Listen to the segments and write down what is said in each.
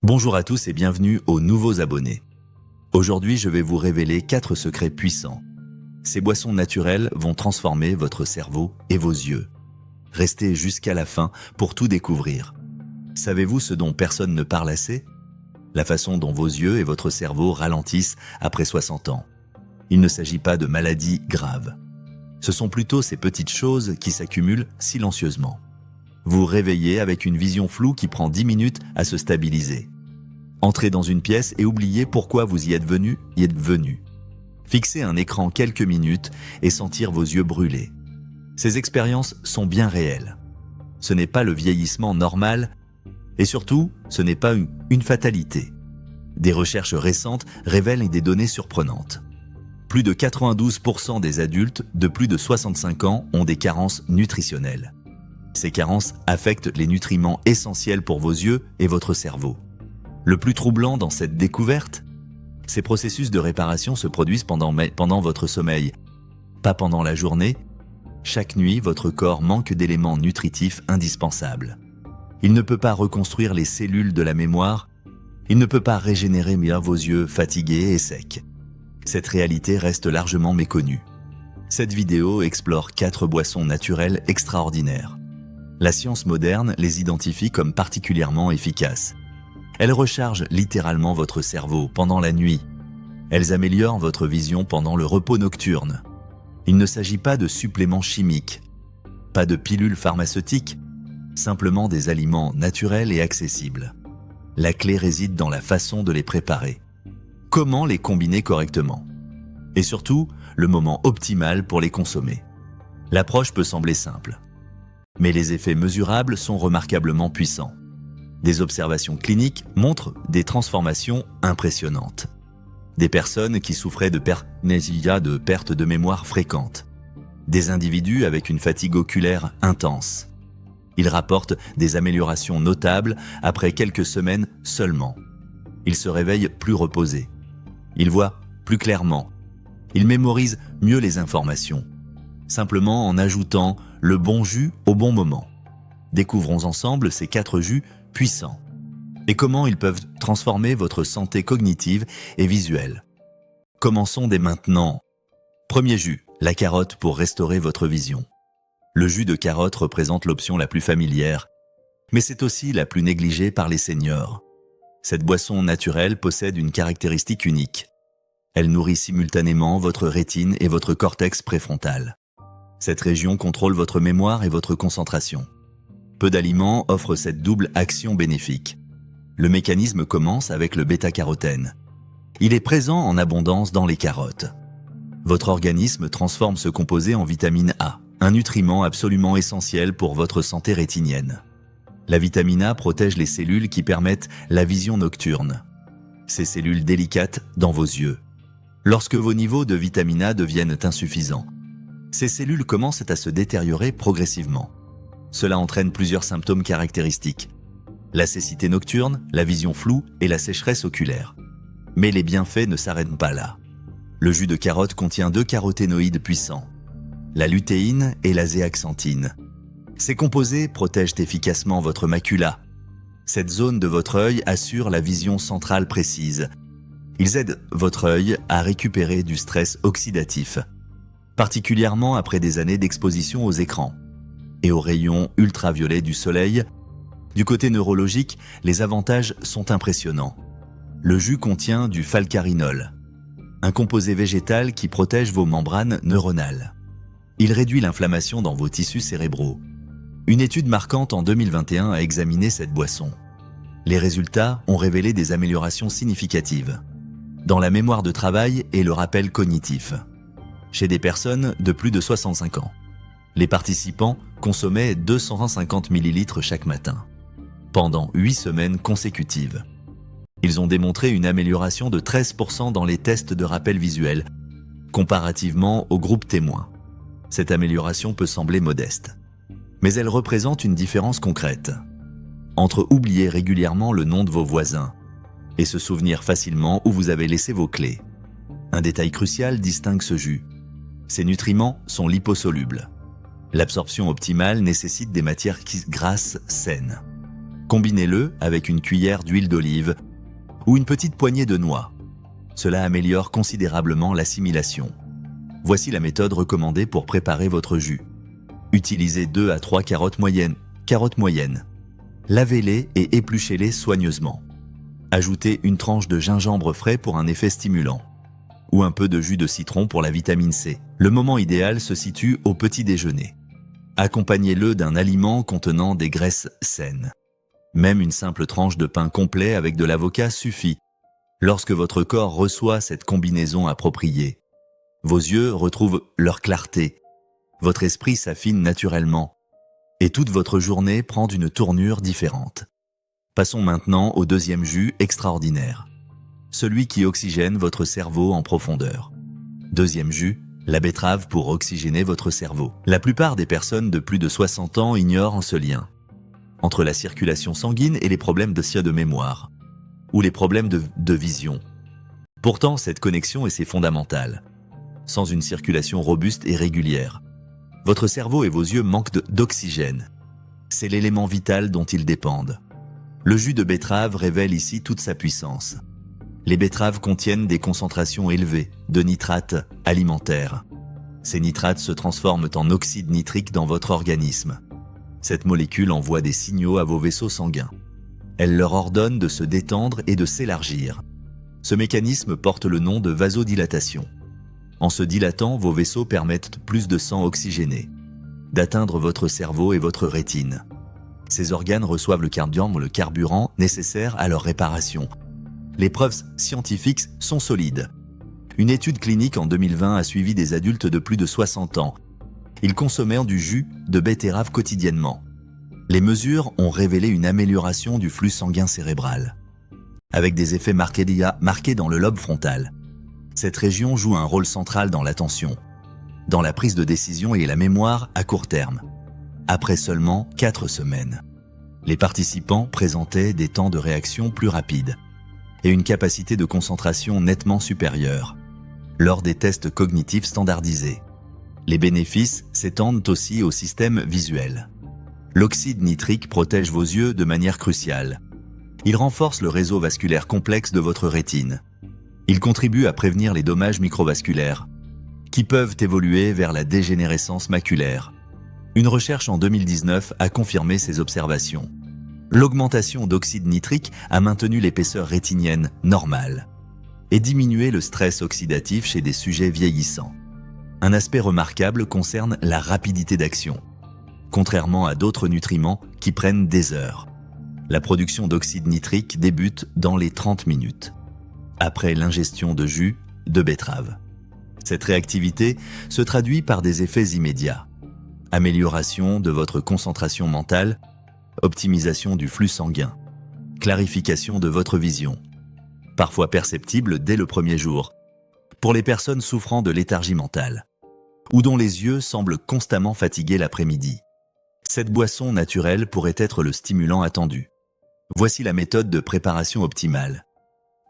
Bonjour à tous et bienvenue aux nouveaux abonnés. Aujourd'hui, je vais vous révéler 4 secrets puissants. Ces boissons naturelles vont transformer votre cerveau et vos yeux. Restez jusqu'à la fin pour tout découvrir. Savez-vous ce dont personne ne parle assez? La façon dont vos yeux et votre cerveau ralentissent après 60 ans. Il ne s'agit pas de maladies graves. Ce sont plutôt ces petites choses qui s'accumulent silencieusement. Vous réveillez avec une vision floue qui prend 10 minutes à se stabiliser. Entrez dans une pièce et oubliez pourquoi vous y êtes venu. Fixez un écran quelques minutes et sentir vos yeux brûler. Ces expériences sont bien réelles. Ce n'est pas le vieillissement normal et surtout, ce n'est pas une fatalité. Des recherches récentes révèlent des données surprenantes. Plus de 92% des adultes de plus de 65 ans ont des carences nutritionnelles. Ces carences affectent les nutriments essentiels pour vos yeux et votre cerveau. Le plus troublant dans cette découverte, ces processus de réparation se produisent pendant votre sommeil, pas pendant la journée. Chaque nuit, votre corps manque d'éléments nutritifs indispensables. Il ne peut pas reconstruire les cellules de la mémoire, il ne peut pas régénérer vos yeux fatigués et secs. Cette réalité reste largement méconnue. Cette vidéo explore 4 boissons naturelles extraordinaires. La science moderne les identifie comme particulièrement efficaces. Elles rechargent littéralement votre cerveau pendant la nuit. Elles améliorent votre vision pendant le repos nocturne. Il ne s'agit pas de suppléments chimiques, pas de pilules pharmaceutiques, simplement des aliments naturels et accessibles. La clé réside dans la façon de les préparer. Comment les combiner correctement? Et surtout, le moment optimal pour les consommer. L'approche peut sembler simple, mais les effets mesurables sont remarquablement puissants. Des observations cliniques montrent des transformations impressionnantes. Des personnes qui souffraient de parnésia, de perte de mémoire fréquente. Des individus avec une fatigue oculaire intense. Ils rapportent des améliorations notables après quelques semaines seulement. Ils se réveillent plus reposés. Ils voient plus clairement. Ils mémorisent mieux les informations, simplement en ajoutant le bon jus au bon moment. Découvrons ensemble ces 4 jus puissants et comment ils peuvent transformer votre santé cognitive et visuelle. Commençons dès maintenant. Premier jus, la carotte pour restaurer votre vision. Le jus de carotte représente l'option la plus familière, mais c'est aussi la plus négligée par les seniors. Cette boisson naturelle possède une caractéristique unique. Elle nourrit simultanément votre rétine et votre cortex préfrontal. Cette région contrôle votre mémoire et votre concentration. Peu d'aliments offrent cette double action bénéfique. Le mécanisme commence avec le bêta-carotène. Il est présent en abondance dans les carottes. Votre organisme transforme ce composé en vitamine A, un nutriment absolument essentiel pour votre santé rétinienne. La vitamine A protège les cellules qui permettent la vision nocturne. Ces cellules délicates dans vos yeux. Lorsque vos niveaux de vitamine A deviennent insuffisants, ces cellules commencent à se détériorer progressivement. Cela entraîne plusieurs symptômes caractéristiques. La cécité nocturne, la vision floue et la sécheresse oculaire. Mais les bienfaits ne s'arrêtent pas là. Le jus de carotte contient 2 caroténoïdes puissants, la lutéine et la zéaxanthine. Ces composés protègent efficacement votre macula. Cette zone de votre œil assure la vision centrale précise. Ils aident votre œil à récupérer du stress oxydatif, particulièrement après des années d'exposition aux écrans et aux rayons ultraviolets du soleil. Du côté neurologique, les avantages sont impressionnants. Le jus contient du falcarinol, un composé végétal qui protège vos membranes neuronales. Il réduit l'inflammation dans vos tissus cérébraux. Une étude marquante en 2021 a examiné cette boisson. Les résultats ont révélé des améliorations significatives dans la mémoire de travail et le rappel cognitif. Chez des personnes de plus de 65 ans, les participants consommaient 250 ml chaque matin, pendant 8 semaines consécutives. Ils ont démontré une amélioration de 13% dans les tests de rappel visuel, comparativement au groupe témoin. Cette amélioration peut sembler modeste, mais elle représente une différence concrète entre oublier régulièrement le nom de vos voisins et se souvenir facilement où vous avez laissé vos clés. Un détail crucial distingue ce jus. Ces nutriments sont liposolubles. L'absorption optimale nécessite des matières grasses saines. Combinez-le avec une cuillère d'huile d'olive ou une petite poignée de noix. Cela améliore considérablement l'assimilation. Voici la méthode recommandée pour préparer votre jus. Utilisez 2 à 3 carottes moyennes. Lavez-les et épluchez-les soigneusement. Ajoutez une tranche de gingembre frais pour un effet stimulant, ou un peu de jus de citron pour la vitamine C. Le moment idéal se situe au petit déjeuner. Accompagnez-le d'un aliment contenant des graisses saines. Même une simple tranche de pain complet avec de l'avocat suffit. Lorsque votre corps reçoit cette combinaison appropriée, vos yeux retrouvent leur clarté, votre esprit s'affine naturellement, et toute votre journée prend une tournure différente. Passons maintenant au deuxième jus extraordinaire, celui qui oxygène votre cerveau en profondeur. Deuxième jus, la betterave pour oxygéner votre cerveau. La plupart des personnes de plus de 60 ans ignorent ce lien entre la circulation sanguine et les problèmes de mémoire, ou les problèmes de vision. Pourtant, cette connexion est fondamentale. Sans une circulation robuste et régulière, votre cerveau et vos yeux manquent d'oxygène. C'est l'élément vital dont ils dépendent. Le jus de betterave révèle ici toute sa puissance. Les betteraves contiennent des concentrations élevées de nitrates alimentaires. Ces nitrates se transforment en oxyde nitrique dans votre organisme. Cette molécule envoie des signaux à vos vaisseaux sanguins. Elle leur ordonne de se détendre et de s'élargir. Ce mécanisme porte le nom de vasodilatation. En se dilatant, vos vaisseaux permettent plus de sang oxygéné d'atteindre votre cerveau et votre rétine. Ces organes reçoivent le carburant nécessaire à leur réparation. Les preuves scientifiques sont solides. Une étude clinique en 2020 a suivi des adultes de plus de 60 ans. Ils consommaient du jus de betterave quotidiennement. Les mesures ont révélé une amélioration du flux sanguin cérébral, avec des effets marqués dans le lobe frontal. Cette région joue un rôle central dans l'attention, dans la prise de décision et la mémoire à court terme. Après seulement 4 semaines, les participants présentaient des temps de réaction plus rapides et une capacité de concentration nettement supérieure lors des tests cognitifs standardisés. Les bénéfices s'étendent aussi au système visuel. L'oxyde nitrique protège vos yeux de manière cruciale. Il renforce le réseau vasculaire complexe de votre rétine. Il contribue à prévenir les dommages microvasculaires, qui peuvent évoluer vers la dégénérescence maculaire. Une recherche en 2019 a confirmé ces observations. L'augmentation d'oxyde nitrique a maintenu l'épaisseur rétinienne normale et diminué le stress oxydatif chez des sujets vieillissants. Un aspect remarquable concerne la rapidité d'action. Contrairement à d'autres nutriments qui prennent des heures, la production d'oxyde nitrique débute dans les 30 minutes, après l'ingestion de jus de betterave. Cette réactivité se traduit par des effets immédiats. Amélioration de votre concentration mentale, optimisation du flux sanguin, clarification de votre vision, parfois perceptible dès le premier jour, pour les personnes souffrant de léthargie mentale, ou dont les yeux semblent constamment fatigués l'après-midi. Cette boisson naturelle pourrait être le stimulant attendu. Voici la méthode de préparation optimale.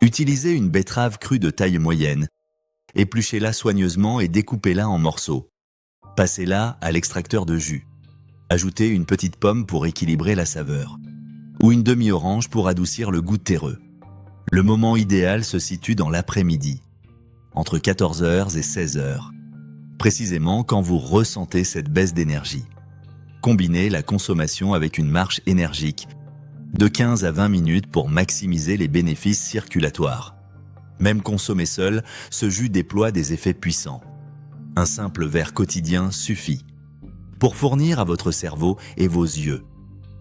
Utilisez une betterave crue de taille moyenne, épluchez-la soigneusement et découpez-la en morceaux. Passez-la à l'extracteur de jus. Ajoutez une petite pomme pour équilibrer la saveur, ou une demi-orange pour adoucir le goût terreux. Le moment idéal se situe dans l'après-midi, entre 14h et 16h, précisément quand vous ressentez cette baisse d'énergie. Combinez la consommation avec une marche énergique de 15 à 20 minutes pour maximiser les bénéfices circulatoires. Même consommé seul, ce jus déploie des effets puissants. Un simple verre quotidien suffit pour fournir à votre cerveau et vos yeux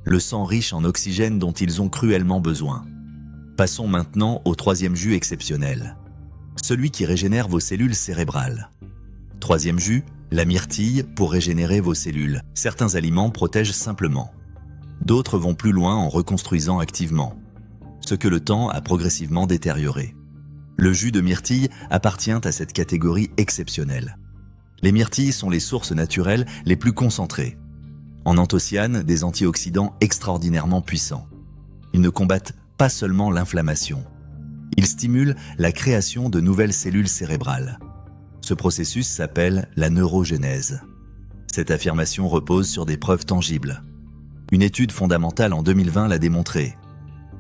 le sang riche en oxygène dont ils ont cruellement besoin. Passons maintenant au troisième jus exceptionnel, celui qui régénère vos cellules cérébrales. Troisième jus, la myrtille pour régénérer vos cellules. Certains aliments protègent simplement. D'autres vont plus loin en reconstruisant activement, ce que le temps a progressivement détérioré. Le jus de myrtille appartient à cette catégorie exceptionnelle. Les myrtilles sont les sources naturelles les plus concentrées. En anthocyanes, des antioxydants extraordinairement puissants. Ils ne combattent pas seulement l'inflammation. Ils stimulent la création de nouvelles cellules cérébrales. Ce processus s'appelle la neurogénèse. Cette affirmation repose sur des preuves tangibles. Une étude fondamentale en 2020 l'a démontré.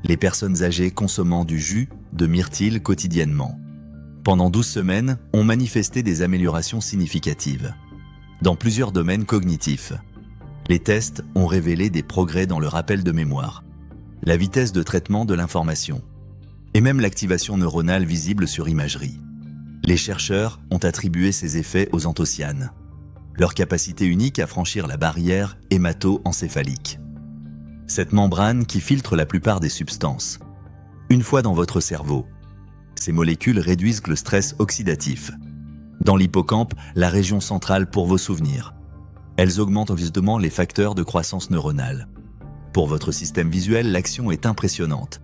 Les personnes âgées consommant du jus de myrtille quotidiennement, pendant 12 semaines, ont manifesté des améliorations significatives dans plusieurs domaines cognitifs. Les tests ont révélé des progrès dans le rappel de mémoire, la vitesse de traitement de l'information et même l'activation neuronale visible sur imagerie. Les chercheurs ont attribué ces effets aux anthocyanes, leur capacité unique à franchir la barrière hémato-encéphalique. Cette membrane qui filtre la plupart des substances. Une fois dans votre cerveau, ces molécules réduisent le stress oxydatif. Dans l'hippocampe, la région centrale pour vos souvenirs. Elles augmentent justement les facteurs de croissance neuronale. Pour votre système visuel, l'action est impressionnante.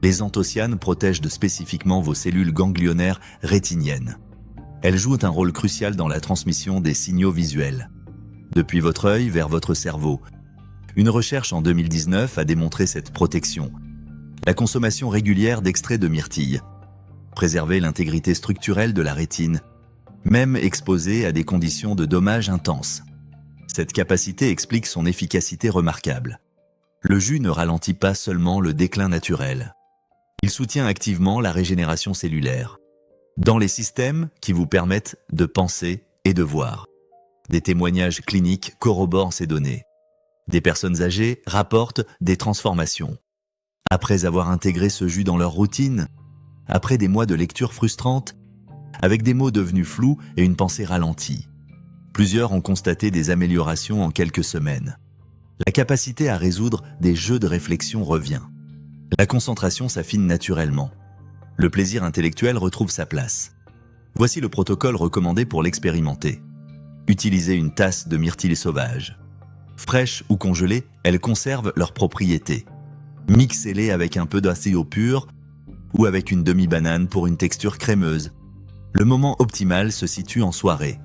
Les anthocyanes protègent spécifiquement vos cellules ganglionnaires rétiniennes. Elles jouent un rôle crucial dans la transmission des signaux visuels. Depuis votre œil vers votre cerveau. Une recherche en 2019 a démontré cette protection. La consommation régulière d'extraits de myrtille. Préserver l'intégrité structurelle de la rétine, même exposée à des conditions de dommages intenses. Cette capacité explique son efficacité remarquable. Le jus ne ralentit pas seulement le déclin naturel. Il soutient activement la régénération cellulaire. Dans les systèmes qui vous permettent de penser et de voir. Des témoignages cliniques corroborent ces données. Des personnes âgées rapportent des transformations. Après avoir intégré ce jus dans leur routine, après des mois de lecture frustrante, avec des mots devenus flous et une pensée ralentie, plusieurs ont constaté des améliorations en quelques semaines. La capacité à résoudre des jeux de réflexion revient. La concentration s'affine naturellement. Le plaisir intellectuel retrouve sa place. Voici le protocole recommandé pour l'expérimenter. Utilisez une tasse de myrtille sauvage. Fraîches ou congelées, elles conservent leurs propriétés. Mixez-les avec un peu d'acéo pur ou avec une demi-banane pour une texture crémeuse. Le moment optimal se situe en soirée,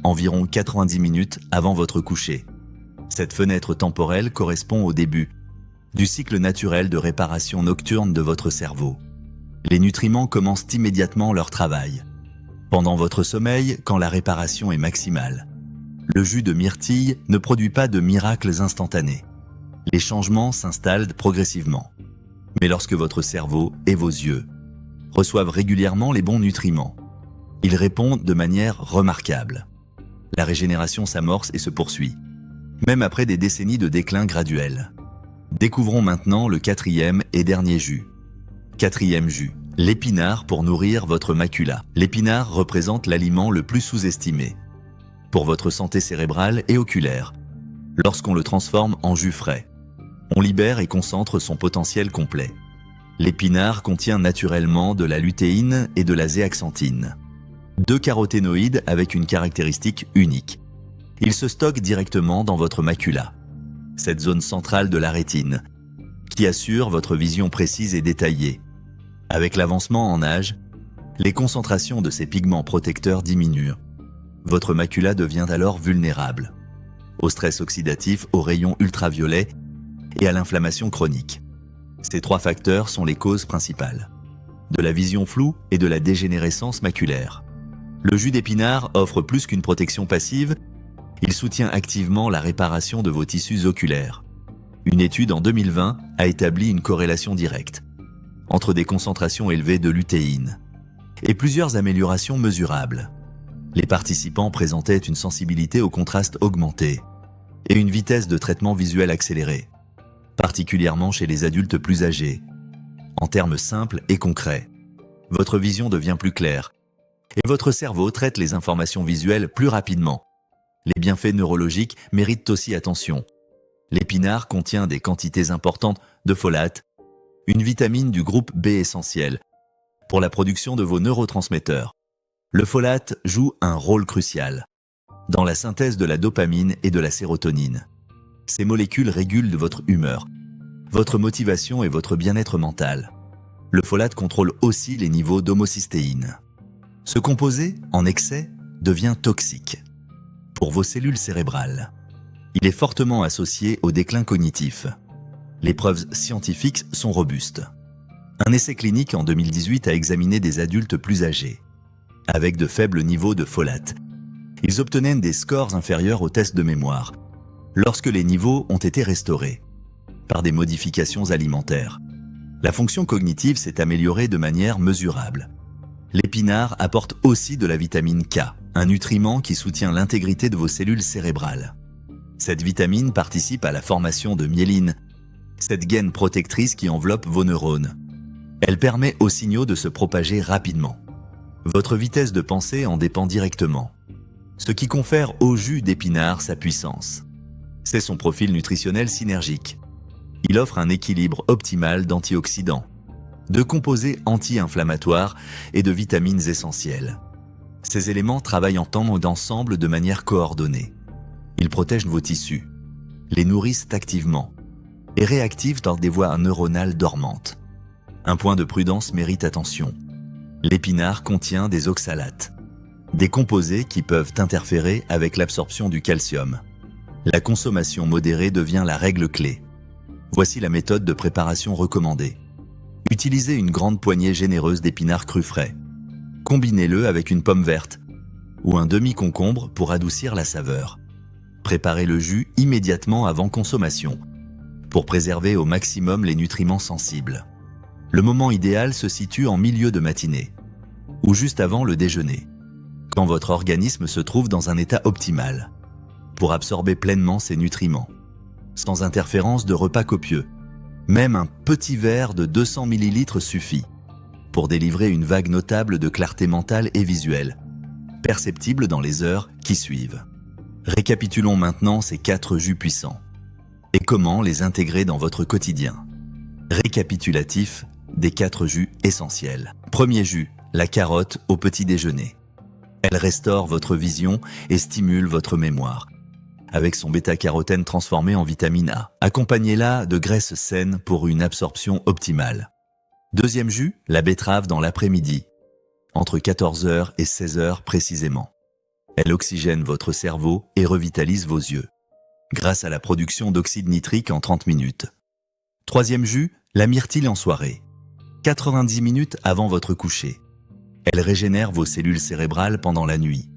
environ 90 minutes avant votre coucher. Cette fenêtre temporelle correspond au début du cycle naturel de réparation nocturne de votre cerveau. Les nutriments commencent immédiatement leur travail. Pendant votre sommeil, quand la réparation est maximale. Le jus de myrtille ne produit pas de miracles instantanés. Les changements s'installent progressivement. Mais lorsque votre cerveau et vos yeux reçoivent régulièrement les bons nutriments, ils répondent de manière remarquable. La régénération s'amorce et se poursuit, même après des décennies de déclin graduel. Découvrons maintenant le quatrième et dernier jus. Quatrième jus, l'épinard pour nourrir votre macula. L'épinard représente l'aliment le plus sous-estimé pour votre santé cérébrale et oculaire. Lorsqu'on le transforme en jus frais, on libère et concentre son potentiel complet. L'épinard contient naturellement de la lutéine et de la zéaxanthine, deux caroténoïdes avec une caractéristique unique. Ils se stockent directement dans votre macula, cette zone centrale de la rétine, qui assure votre vision précise et détaillée. Avec l'avancement en âge, les concentrations de ces pigments protecteurs diminuent. Votre macula devient alors vulnérable au stress oxydatif, aux rayons ultraviolets et à l'inflammation chronique. Ces trois facteurs sont les causes principales de la vision floue et de la dégénérescence maculaire. Le jus d'épinard offre plus qu'une protection passive, il soutient activement la réparation de vos tissus oculaires. Une étude en 2020 a établi une corrélation directe entre des concentrations élevées de lutéine et plusieurs améliorations mesurables. Les participants présentaient une sensibilité au contraste augmentée et une vitesse de traitement visuel accélérée, particulièrement chez les adultes plus âgés. En termes simples et concrets, votre vision devient plus claire et votre cerveau traite les informations visuelles plus rapidement. Les bienfaits neurologiques méritent aussi attention. L'épinard contient des quantités importantes de folate, une vitamine du groupe B essentiel, pour la production de vos neurotransmetteurs. Le folate joue un rôle crucial dans la synthèse de la dopamine et de la sérotonine. Ces molécules régulent votre humeur, votre motivation et votre bien-être mental. Le folate contrôle aussi les niveaux d'homocystéine. Ce composé, en excès, devient toxique pour vos cellules cérébrales. Il est fortement associé au déclin cognitif. Les preuves scientifiques sont robustes. Un essai clinique en 2018 a examiné des adultes plus âgés, avec de faibles niveaux de folate. Ils obtenaient des scores inférieurs aux tests de mémoire, lorsque les niveaux ont été restaurés par des modifications alimentaires. La fonction cognitive s'est améliorée de manière mesurable. L'épinard apporte aussi de la vitamine K, un nutriment qui soutient l'intégrité de vos cellules cérébrales. Cette vitamine participe à la formation de myéline, cette gaine protectrice qui enveloppe vos neurones. Elle permet aux signaux de se propager rapidement. Votre vitesse de pensée en dépend directement, ce qui confère au jus d'épinard sa puissance. C'est son profil nutritionnel synergique. Il offre un équilibre optimal d'antioxydants, de composés anti-inflammatoires et de vitamines essentielles. Ces éléments travaillent en tandem d'ensemble de manière coordonnée. Ils protègent vos tissus, les nourrissent activement et réactivent dans des voies neuronales dormantes. Un point de prudence mérite attention. L'épinard contient des oxalates, des composés qui peuvent interférer avec l'absorption du calcium. La consommation modérée devient la règle clé. Voici la méthode de préparation recommandée. Utilisez une grande poignée généreuse d'épinards crus frais. Combinez-le avec une pomme verte ou un demi-concombre pour adoucir la saveur. Préparez le jus immédiatement avant consommation pour préserver au maximum les nutriments sensibles. Le moment idéal se situe en milieu de matinée ou juste avant le déjeuner, quand votre organisme se trouve dans un état optimal pour absorber pleinement ces nutriments, sans interférence de repas copieux. Même un petit verre de 200 ml suffit pour délivrer une vague notable de clarté mentale et visuelle, perceptible dans les heures qui suivent. Récapitulons maintenant ces 4 jus puissants et comment les intégrer dans votre quotidien. Récapitulatif des 4 jus essentiels. Premier jus, la carotte au petit déjeuner. Elle restaure votre vision et stimule votre mémoire, avec son bêta-carotène transformé en vitamine A. Accompagnez-la de graisses saines pour une absorption optimale. Deuxième jus, la betterave dans l'après-midi, entre 14h et 16h précisément. Elle oxygène votre cerveau et revitalise vos yeux, grâce à la production d'oxyde nitrique en 30 minutes. Troisième jus, la myrtille en soirée, 90 minutes avant votre coucher. Elle régénère vos cellules cérébrales pendant la nuit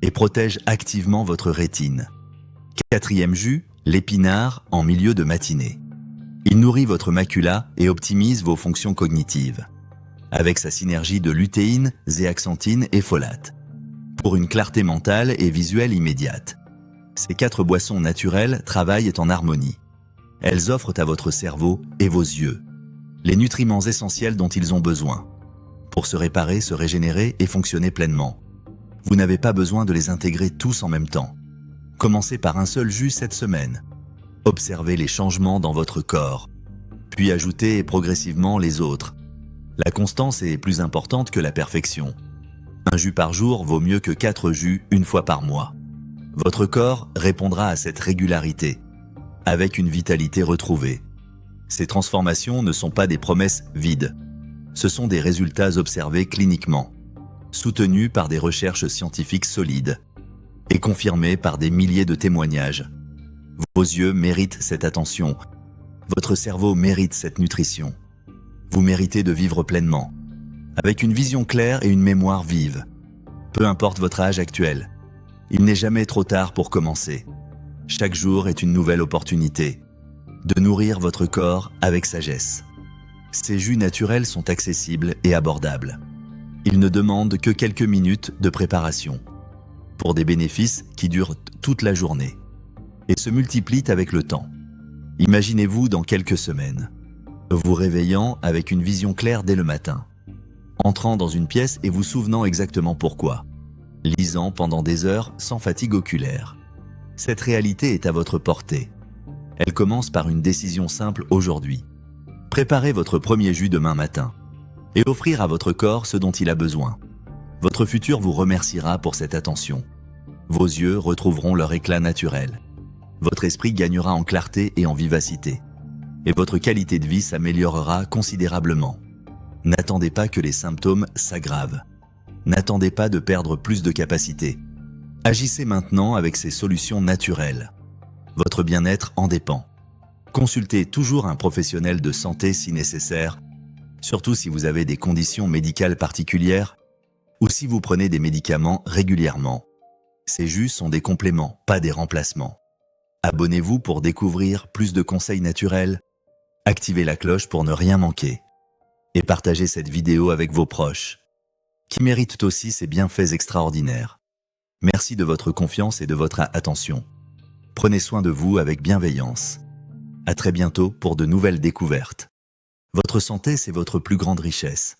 et protège activement votre rétine. Quatrième jus, l'épinard en milieu de matinée. Il nourrit votre macula et optimise vos fonctions cognitives, avec sa synergie de lutéine, zéaxanthine et folate, pour une clarté mentale et visuelle immédiate. Ces 4 boissons naturelles travaillent en harmonie. Elles offrent à votre cerveau et vos yeux les nutriments essentiels dont ils ont besoin pour se réparer, se régénérer et fonctionner pleinement. Vous n'avez pas besoin de les intégrer tous en même temps. Commencez par un seul jus cette semaine. Observez les changements dans votre corps, puis ajoutez progressivement les autres. La constance est plus importante que la perfection. Un jus par jour vaut mieux que 4 jus une fois par mois. Votre corps répondra à cette régularité, avec une vitalité retrouvée. Ces transformations ne sont pas des promesses vides. Ce sont des résultats observés cliniquement, soutenus par des recherches scientifiques solides et confirmés par des milliers de témoignages. Vos yeux méritent cette attention. Votre cerveau mérite cette nutrition. Vous méritez de vivre pleinement, avec une vision claire et une mémoire vive. Peu importe votre âge actuel, il n'est jamais trop tard pour commencer. Chaque jour est une nouvelle opportunité de nourrir votre corps avec sagesse. Ces jus naturels sont accessibles et abordables. Ils ne demandent que quelques minutes de préparation, pour des bénéfices qui durent toute la journée et se multiplient avec le temps. Imaginez-vous dans quelques semaines, vous réveillant avec une vision claire dès le matin, entrant dans une pièce et vous souvenant exactement pourquoi, lisant pendant des heures sans fatigue oculaire. Cette réalité est à votre portée. Elle commence par une décision simple aujourd'hui. Préparez votre premier jus demain matin et offrir à votre corps ce dont il a besoin. Votre futur vous remerciera pour cette attention. Vos yeux retrouveront leur éclat naturel. Votre esprit gagnera en clarté et en vivacité. Et votre qualité de vie s'améliorera considérablement. N'attendez pas que les symptômes s'aggravent. N'attendez pas de perdre plus de capacité. Agissez maintenant avec ces solutions naturelles. Votre bien-être en dépend. Consultez toujours un professionnel de santé si nécessaire, surtout si vous avez des conditions médicales particulières ou si vous prenez des médicaments régulièrement. Ces jus sont des compléments, pas des remplacements. Abonnez-vous pour découvrir plus de conseils naturels. Activez la cloche pour ne rien manquer. Et partagez cette vidéo avec vos proches, qui méritent aussi ces bienfaits extraordinaires. Merci de votre confiance et de votre attention. Prenez soin de vous avec bienveillance. À très bientôt pour de nouvelles découvertes. Votre santé, c'est votre plus grande richesse.